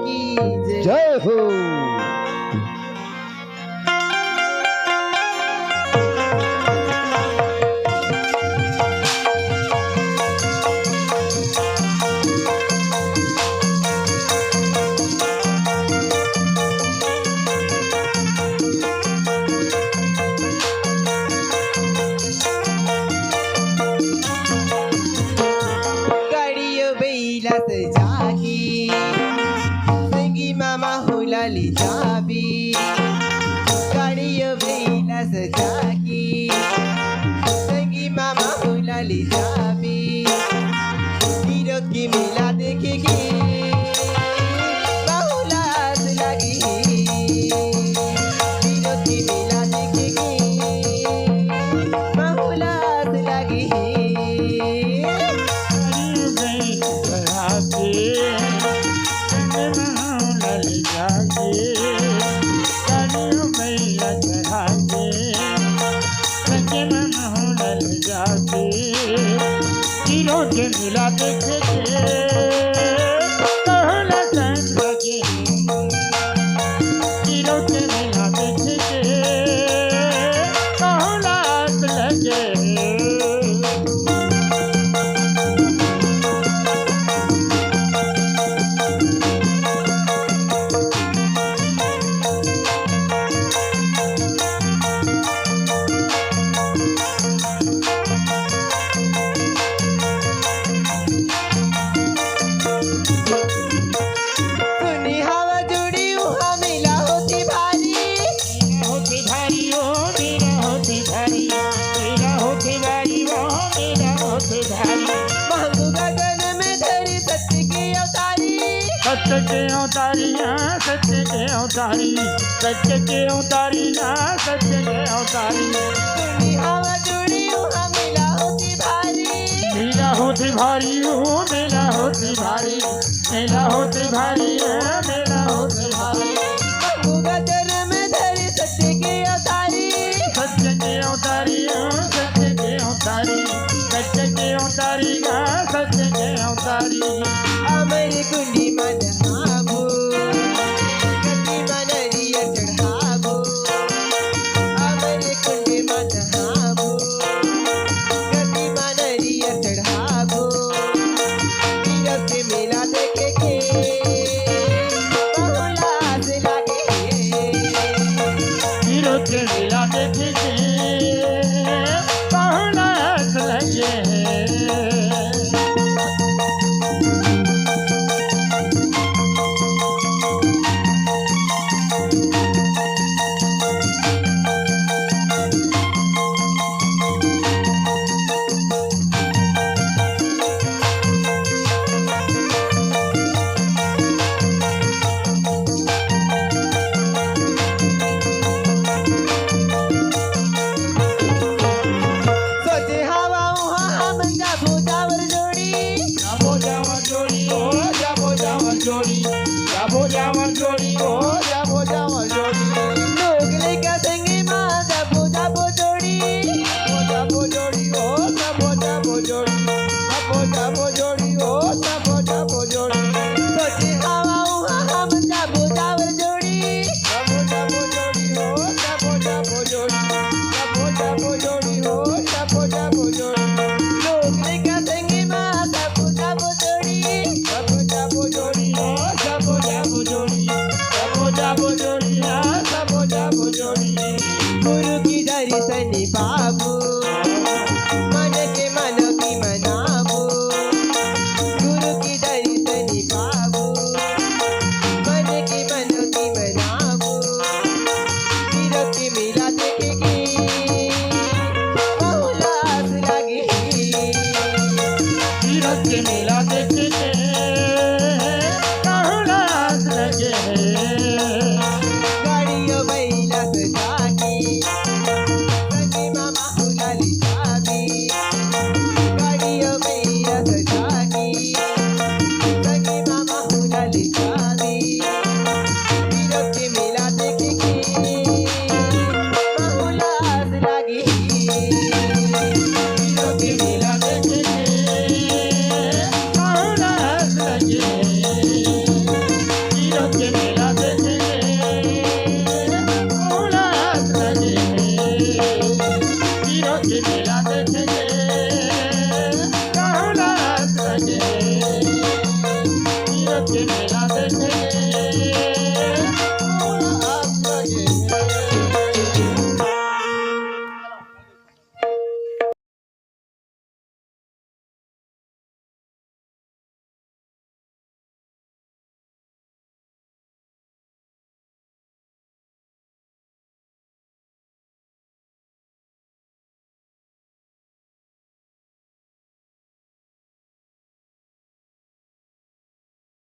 की जय। जय हो। गाड़ियों बैला सजाकी संगी मामा हुलाली जाबी। गाड़ियों बैला सजाकी संगी मामा हुलाली जाबी। हीरो की मेला देखेगी बहुलास लगी। हीरो की मेला देखेगी बहुलास लगी। मिला देखे कहला चैन लगे हीरो के मिला देखे कहला लगे। सुनी हवा जुड़ी वहाँ मिला होती भारी। होती भारी ओ मेरा होती भारी मेरा होती भारी ओ मेरा होती भारी। महंगू गगन में धरी सत्य की अवतारी। सत्य के अवतारियाँ सत्य के अवतारी सत्य के अवतारियाँ सत्य के अवतारी। सुनी हवा जुड़ी वहाँ मिला होती भारी। मेरा होती भारी ओ मेरा होती भारी मेरा होती भारी है मेरा होती भारी। महंगू गगन में धरी सत्य की अवतारी। सत्य के अवतारियाँ सत्य के अवतारी सत्य के अवतारियाँ सत्य के अवतारी। अमर कुंडी मन आबो गति मनरिया चढ़ाबो। अमर कुंडी मन आबो गति मनरिया चढ़ाबो। हीरो के मेला देखे के बहुलास लागे। हीरो के मेला देखे बहुलास लगे। सोचे हवा वहाँ हम जाबो जावर जोड़ी। जाबो जावर जोड़ी ओ जाबो जावर जोड़ी जाबो जावर जोड़ी ओ जाबो जावर जोड़ी। लोग लेकर संगे माँ जाबो जाबो जोड़ी। जाबो जोड़ी ओ जाबो जाबो जोड़ी जाबो जाबो जोड़ी ओ जाबो जाबो जोड़ी। सोचे हवा वहाँ हम जाबो जावर जोड़ी। जाबो जाबो जोड़ी ओ जाबो जाबो जोड़ी जाबो जाबो जोड़ी ओ जाबो जाबो जोड़ी। लोग लेकर संगे माँ जाबो जाबो जोड़ी। जाबो जाबो जोड़ी ओ जाबो जाबो जोड़ी जाबो जाबो जोड़ी आ जाबो मेला देखेंगे